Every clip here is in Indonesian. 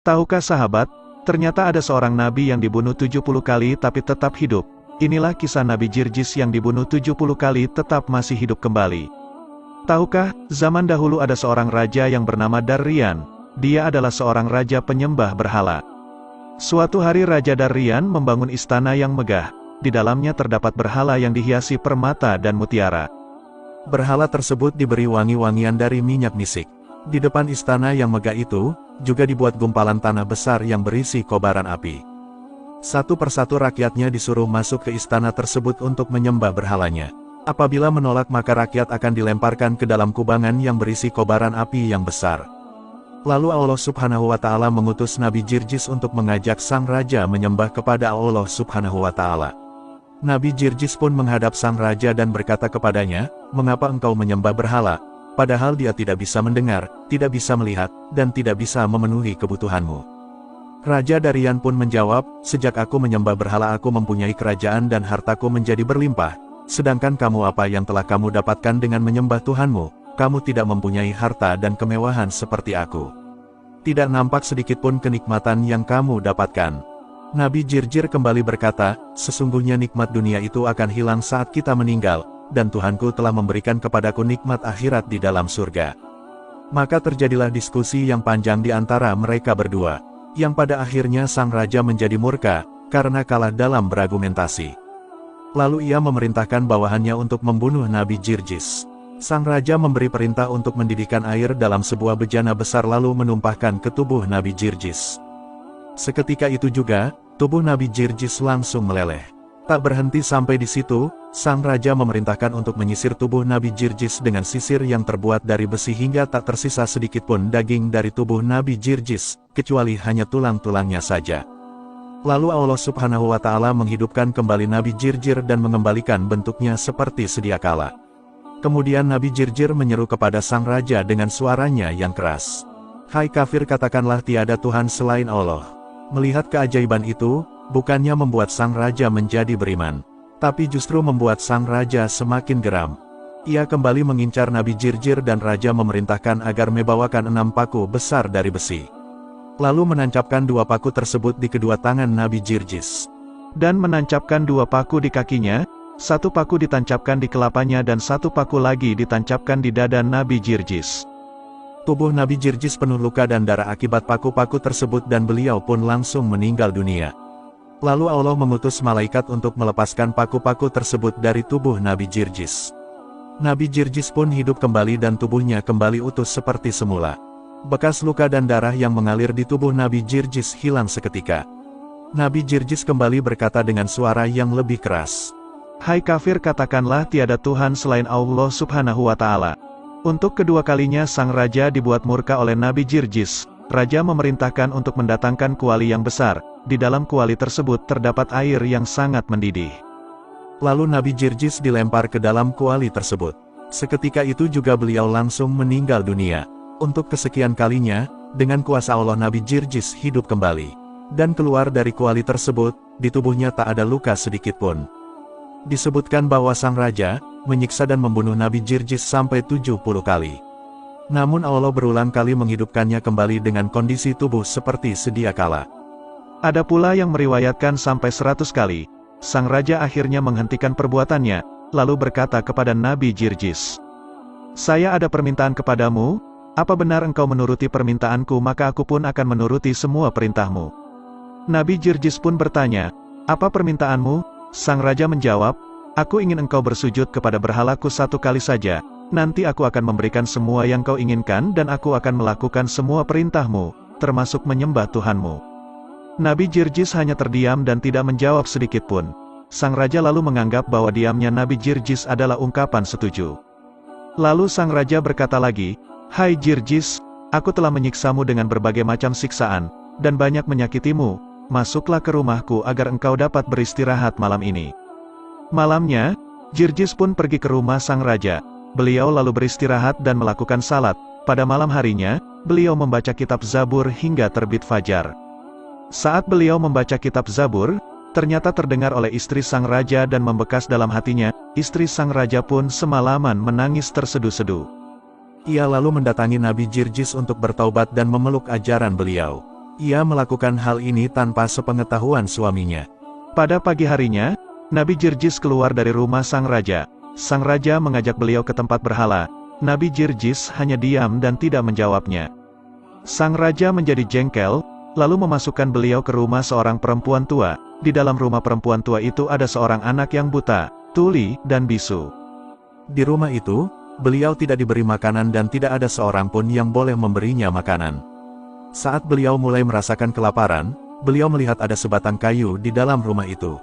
Tahukah sahabat, ternyata ada seorang nabi yang dibunuh 70 kali tapi tetap hidup. Inilah kisah Nabi Jirjis yang dibunuh 70 kali tetap masih hidup kembali. Tahukah, zaman dahulu ada seorang raja yang bernama Darrian. Dia adalah seorang raja penyembah berhala. Suatu hari Raja Darrian membangun istana yang megah. Di dalamnya terdapat berhala yang dihiasi permata dan mutiara. Berhala tersebut diberi wangi-wangian dari minyak misik. Di depan istana yang megah itu, juga dibuat gumpalan tanah besar yang berisi kobaran api. Satu persatu rakyatnya disuruh masuk ke istana tersebut untuk menyembah berhalanya. Apabila menolak maka rakyat akan dilemparkan ke dalam kubangan yang berisi kobaran api yang besar. Lalu Allah Subhanahu wa Ta'ala mengutus Nabi Jirjis untuk mengajak sang raja menyembah kepada Allah Subhanahu wa Ta'ala. Nabi Jirjis pun menghadap sang raja dan berkata kepadanya, "Mengapa engkau menyembah berhala? Padahal dia tidak bisa mendengar, tidak bisa melihat, dan tidak bisa memenuhi kebutuhanmu." Raja Darrian pun menjawab, "Sejak aku menyembah berhala aku mempunyai kerajaan dan hartaku menjadi berlimpah. Sedangkan kamu apa yang telah kamu dapatkan dengan menyembah Tuhanmu? Kamu tidak mempunyai harta dan kemewahan seperti aku. Tidak nampak sedikitpun kenikmatan yang kamu dapatkan." Nabi Jirjis kembali berkata, "Sesungguhnya nikmat dunia itu akan hilang saat kita meninggal, dan Tuhanku telah memberikan kepadaku nikmat akhirat di dalam surga." Maka terjadilah diskusi yang panjang di antara mereka berdua, yang pada akhirnya sang raja menjadi murka, karena kalah dalam berargumentasi. Lalu ia memerintahkan bawahannya untuk membunuh Nabi Jirjis. Sang raja memberi perintah untuk mendidihkan air dalam sebuah bejana besar lalu menumpahkan ke tubuh Nabi Jirjis. Seketika itu juga, tubuh Nabi Jirjis langsung meleleh. Tak berhenti sampai di situ, sang raja memerintahkan untuk menyisir tubuh Nabi Jirjis dengan sisir yang terbuat dari besi hingga tak tersisa sedikitpun daging dari tubuh Nabi Jirjis, kecuali hanya tulang-tulangnya saja. Lalu Allah Subhanahu wa Ta'ala menghidupkan kembali Nabi Jirjis dan mengembalikan bentuknya seperti sedia kala. Kemudian Nabi Jirjis menyeru kepada sang raja dengan suaranya yang keras, "Hai kafir, katakanlah tiada Tuhan selain Allah." Melihat keajaiban itu, bukannya membuat sang raja menjadi beriman, tapi justru membuat sang raja semakin geram. Ia kembali mengincar Nabi Jirjis dan raja memerintahkan agar membawakan 6 paku besar dari besi. Lalu menancapkan 2 paku tersebut di kedua tangan Nabi Jirjis. Dan menancapkan 2 paku di kakinya, 1 paku ditancapkan di kelapanya dan 1 paku lagi ditancapkan di dada Nabi Jirjis. Tubuh Nabi Jirjis penuh luka dan darah akibat paku-paku tersebut dan beliau pun langsung meninggal dunia. Lalu Allah mengutus malaikat untuk melepaskan paku-paku tersebut dari tubuh Nabi Jirjis. Nabi Jirjis pun hidup kembali dan tubuhnya kembali utuh seperti semula. Bekas luka dan darah yang mengalir di tubuh Nabi Jirjis hilang seketika. Nabi Jirjis kembali berkata dengan suara yang lebih keras, "Hai kafir, katakanlah tiada Tuhan selain Allah Subhanahu wa Ta'ala." Untuk kedua kalinya sang raja dibuat murka oleh Nabi Jirjis. Raja memerintahkan untuk mendatangkan kuali yang besar. Di dalam kuali tersebut terdapat air yang sangat mendidih. Lalu Nabi Jirjis dilempar ke dalam kuali tersebut. Seketika itu juga beliau langsung meninggal dunia. Untuk kesekian kalinya, dengan kuasa Allah Nabi Jirjis hidup kembali. Dan keluar dari kuali tersebut, di tubuhnya tak ada luka sedikitpun. Disebutkan bahwa sang raja menyiksa dan membunuh Nabi Jirjis sampai 70 kali. Namun Allah berulang kali menghidupkannya kembali dengan kondisi tubuh seperti sedia kala. Ada pula yang meriwayatkan sampai 100 kali. Sang raja akhirnya menghentikan perbuatannya, lalu berkata kepada Nabi Jirjis, "Saya ada permintaan kepadamu, apa benar engkau menuruti permintaanku maka aku pun akan menuruti semua perintahmu." Nabi Jirjis pun bertanya, "Apa permintaanmu?" Sang raja menjawab, "Aku ingin engkau bersujud kepada berhalaku 1 kali saja, nanti aku akan memberikan semua yang kau inginkan dan aku akan melakukan semua perintahmu, termasuk menyembah Tuhanmu." Nabi Jirjis hanya terdiam dan tidak menjawab sedikitpun. Sang raja lalu menganggap bahwa diamnya Nabi Jirjis adalah ungkapan setuju. Lalu sang raja berkata lagi, "Hai Jirjis, aku telah menyiksamu dengan berbagai macam siksaan, dan banyak menyakitimu, masuklah ke rumahku agar engkau dapat beristirahat malam ini." Malamnya, Jirjis pun pergi ke rumah sang raja. Beliau lalu beristirahat dan melakukan salat. Pada malam harinya, beliau membaca kitab Zabur hingga terbit fajar. Saat beliau membaca kitab Zabur, ternyata terdengar oleh istri sang raja dan membekas dalam hatinya. Istri sang raja pun semalaman menangis terseduh-seduh. Ia lalu mendatangi Nabi Jirjis untuk bertaubat dan memeluk ajaran beliau. Ia melakukan hal ini tanpa sepengetahuan suaminya. Pada pagi harinya, Nabi Jirjis keluar dari rumah sang raja. Sang raja mengajak beliau ke tempat berhala. Nabi Jirjis hanya diam dan tidak menjawabnya. Sang raja menjadi jengkel, lalu memasukkan beliau ke rumah seorang perempuan tua. Di dalam rumah perempuan tua itu ada seorang anak yang buta, tuli, dan bisu. Di rumah itu, beliau tidak diberi makanan dan tidak ada seorang pun yang boleh memberinya makanan. Saat beliau mulai merasakan kelaparan, beliau melihat ada sebatang kayu di dalam rumah itu.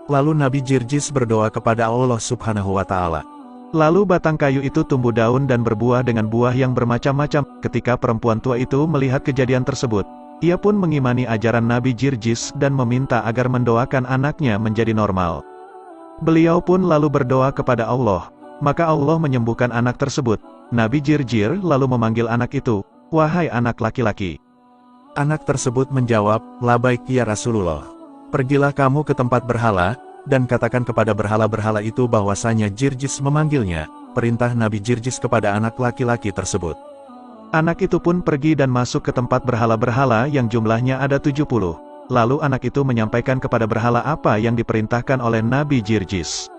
Lalu Nabi Jirjis berdoa kepada Allah Subhanahu wa Ta'ala. Lalu batang kayu itu tumbuh daun dan berbuah dengan buah yang bermacam-macam. Ketika perempuan tua itu melihat kejadian tersebut, ia pun mengimani ajaran Nabi Jirjis dan meminta agar mendoakan anaknya menjadi normal. Beliau pun lalu berdoa kepada Allah, maka Allah menyembuhkan anak tersebut. Nabi Jirjis lalu memanggil anak itu, "Wahai anak laki-laki." Anak tersebut menjawab, "Labaik ya Rasulullah. Pergilah kamu ke tempat berhala, dan katakan kepada berhala-berhala itu bahwasanya Jirjis memanggilnya." Perintah Nabi Jirjis kepada anak laki-laki tersebut. Anak itu pun pergi dan masuk ke tempat berhala-berhala yang jumlahnya ada 70. Lalu anak itu menyampaikan kepada berhala apa yang diperintahkan oleh Nabi Jirjis.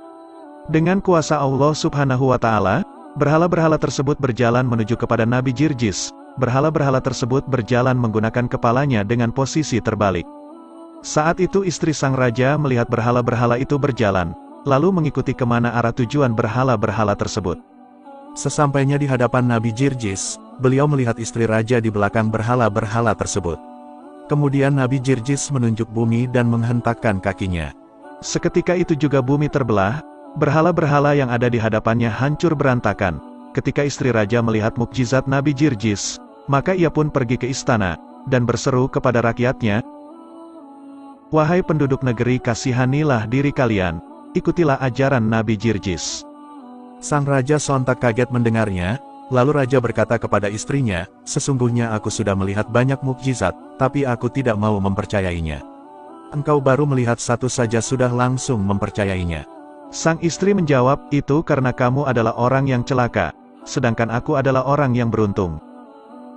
Dengan kuasa Allah Subhanahu wa Ta'ala, berhala-berhala tersebut berjalan menuju kepada Nabi Jirjis. Berhala-berhala tersebut berjalan menggunakan kepalanya dengan posisi terbalik. Saat itu istri sang raja melihat berhala-berhala itu berjalan, lalu mengikuti kemana arah tujuan berhala-berhala tersebut. Sesampainya di hadapan Nabi Jirjis, beliau melihat istri raja di belakang berhala-berhala tersebut. Kemudian Nabi Jirjis menunjuk bumi dan menghentakkan kakinya. Seketika itu juga bumi terbelah, berhala-berhala yang ada di hadapannya hancur berantakan. Ketika istri raja melihat mukjizat Nabi Jirjis, maka ia pun pergi ke istana, dan berseru kepada rakyatnya, "Wahai penduduk negeri, kasihanilah diri kalian, ikutilah ajaran Nabi Jirjis." Sang raja sontak kaget mendengarnya, lalu raja berkata kepada istrinya, "Sesungguhnya aku sudah melihat banyak mukjizat, tapi aku tidak mau mempercayainya. Engkau baru melihat satu saja sudah langsung mempercayainya." Sang istri menjawab, "Itu karena kamu adalah orang yang celaka, sedangkan aku adalah orang yang beruntung."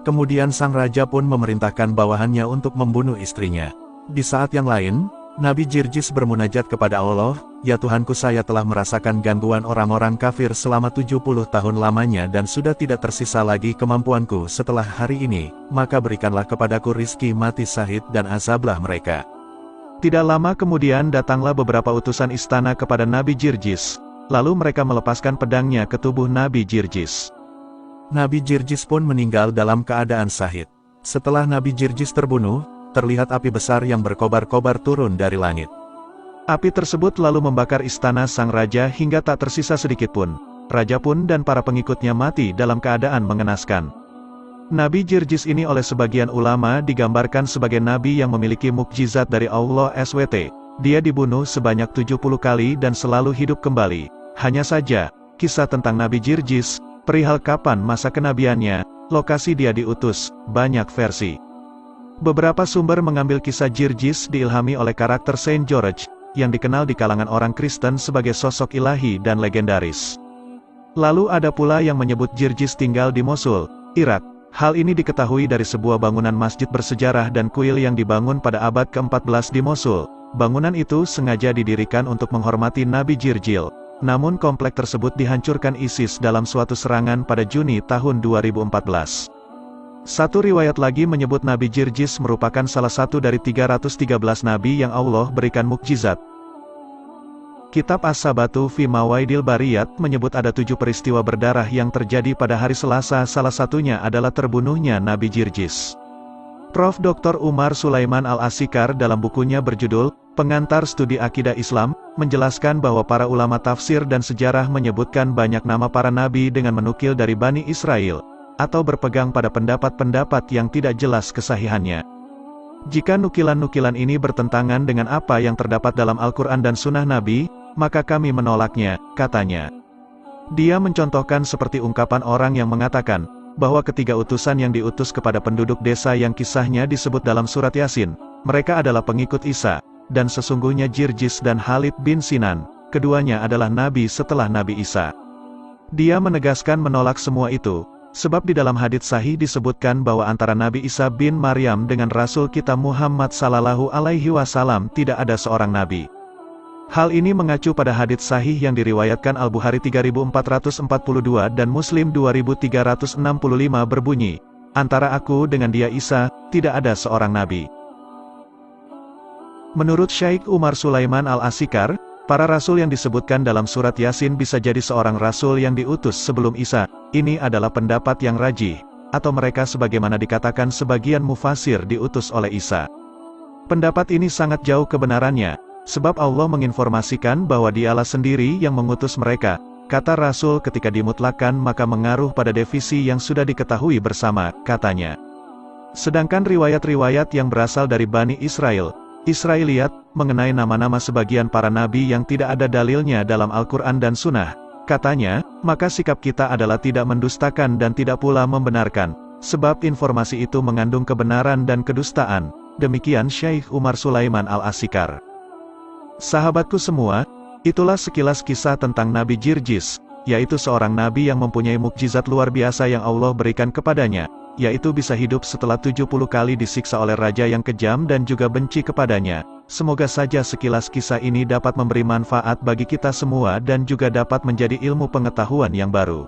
Kemudian sang raja pun memerintahkan bawahannya untuk membunuh istrinya. Di saat yang lain, Nabi Jirjis bermunajat kepada Allah, "Ya Tuhanku, saya telah merasakan gangguan orang-orang kafir selama 70 tahun lamanya dan sudah tidak tersisa lagi kemampuanku setelah hari ini, maka berikanlah kepadaku rizki mati syahid dan azablah mereka." Tidak lama kemudian datanglah beberapa utusan istana kepada Nabi Jirjis, lalu mereka melepaskan pedangnya ke tubuh Nabi Jirjis. Nabi Jirjis pun meninggal dalam keadaan syahid. Setelah Nabi Jirjis terbunuh, terlihat api besar yang berkobar-kobar turun dari langit. Api tersebut lalu membakar istana sang raja hingga tak tersisa sedikit pun. Raja pun dan para pengikutnya mati dalam keadaan mengenaskan. Nabi Jirjis ini oleh sebagian ulama digambarkan sebagai nabi yang memiliki mukjizat dari Allah SWT. Dia dibunuh sebanyak 70 kali dan selalu hidup kembali. Hanya saja, kisah tentang Nabi Jirjis, perihal kapan masa kenabiannya, lokasi dia diutus, banyak versi. Beberapa sumber mengambil kisah Jirjis diilhami oleh karakter Saint George, yang dikenal di kalangan orang Kristen sebagai sosok ilahi dan legendaris. Lalu ada pula yang menyebut Jirjis tinggal di Mosul, Irak. Hal ini diketahui dari sebuah bangunan masjid bersejarah dan kuil yang dibangun pada abad ke-14 di Mosul. Bangunan itu sengaja didirikan untuk menghormati Nabi Jirjil. Namun komplek tersebut dihancurkan ISIS dalam suatu serangan pada Juni tahun 2014. Satu riwayat lagi menyebut Nabi Jirjis merupakan salah satu dari 313 nabi yang Allah berikan mukjizat. Kitab As-Sabatu fi Mawaidil Bariyat menyebut ada 7 peristiwa berdarah yang terjadi pada hari Selasa, salah satunya adalah terbunuhnya Nabi Jirjis. Prof. Dr. Umar Sulaiman Al-Asikar dalam bukunya berjudul Pengantar Studi Akidah Islam, menjelaskan bahwa para ulama tafsir dan sejarah menyebutkan banyak nama para nabi dengan menukil dari Bani Israel, atau berpegang pada pendapat-pendapat yang tidak jelas kesahihannya. Jika nukilan-nukilan ini bertentangan dengan apa yang terdapat dalam Al-Quran dan Sunnah Nabi, maka kami menolaknya, katanya. Dia mencontohkan seperti ungkapan orang yang mengatakan, bahwa ketiga utusan yang diutus kepada penduduk desa yang kisahnya disebut dalam surat Yasin, mereka adalah pengikut Isa, dan sesungguhnya Jirjis dan Khalid bin Sinan, keduanya adalah nabi setelah Nabi Isa. Dia menegaskan menolak semua itu. Sebab di dalam hadits sahih disebutkan bahwa antara Nabi Isa bin Maryam dengan Rasul kita Muhammad sallallahu alaihi wasallam tidak ada seorang nabi. Hal ini mengacu pada hadits sahih yang diriwayatkan Al-Bukhari 3442 dan Muslim 2365 berbunyi, antara aku dengan dia Isa, tidak ada seorang nabi. Menurut Syekh Umar Sulaiman Al-Asikar, para rasul yang disebutkan dalam surat Yasin bisa jadi seorang rasul yang diutus sebelum Isa. Ini adalah pendapat yang rajih, atau mereka sebagaimana dikatakan sebagian mufasir diutus oleh Isa. Pendapat ini sangat jauh kebenarannya, sebab Allah menginformasikan bahwa Dialah sendiri yang mengutus mereka. Kata rasul ketika dimutlakan maka mengaruh pada definisi yang sudah diketahui bersama, katanya. Sedangkan riwayat-riwayat yang berasal dari Bani Israel, Israiliyat, mengenai nama-nama sebagian para nabi yang tidak ada dalilnya dalam Al-Quran dan Sunnah, katanya, maka sikap kita adalah tidak mendustakan dan tidak pula membenarkan, sebab informasi itu mengandung kebenaran dan kedustaan. Demikian Syekh Umar Sulaiman Al-Asikar. Sahabatku semua, itulah sekilas kisah tentang Nabi Jirjis, yaitu seorang nabi yang mempunyai mukjizat luar biasa yang Allah berikan kepadanya, yaitu bisa hidup setelah 70 kali disiksa oleh raja yang kejam dan juga benci kepadanya. Semoga saja sekilas kisah ini dapat memberi manfaat bagi kita semua dan juga dapat menjadi ilmu pengetahuan yang baru.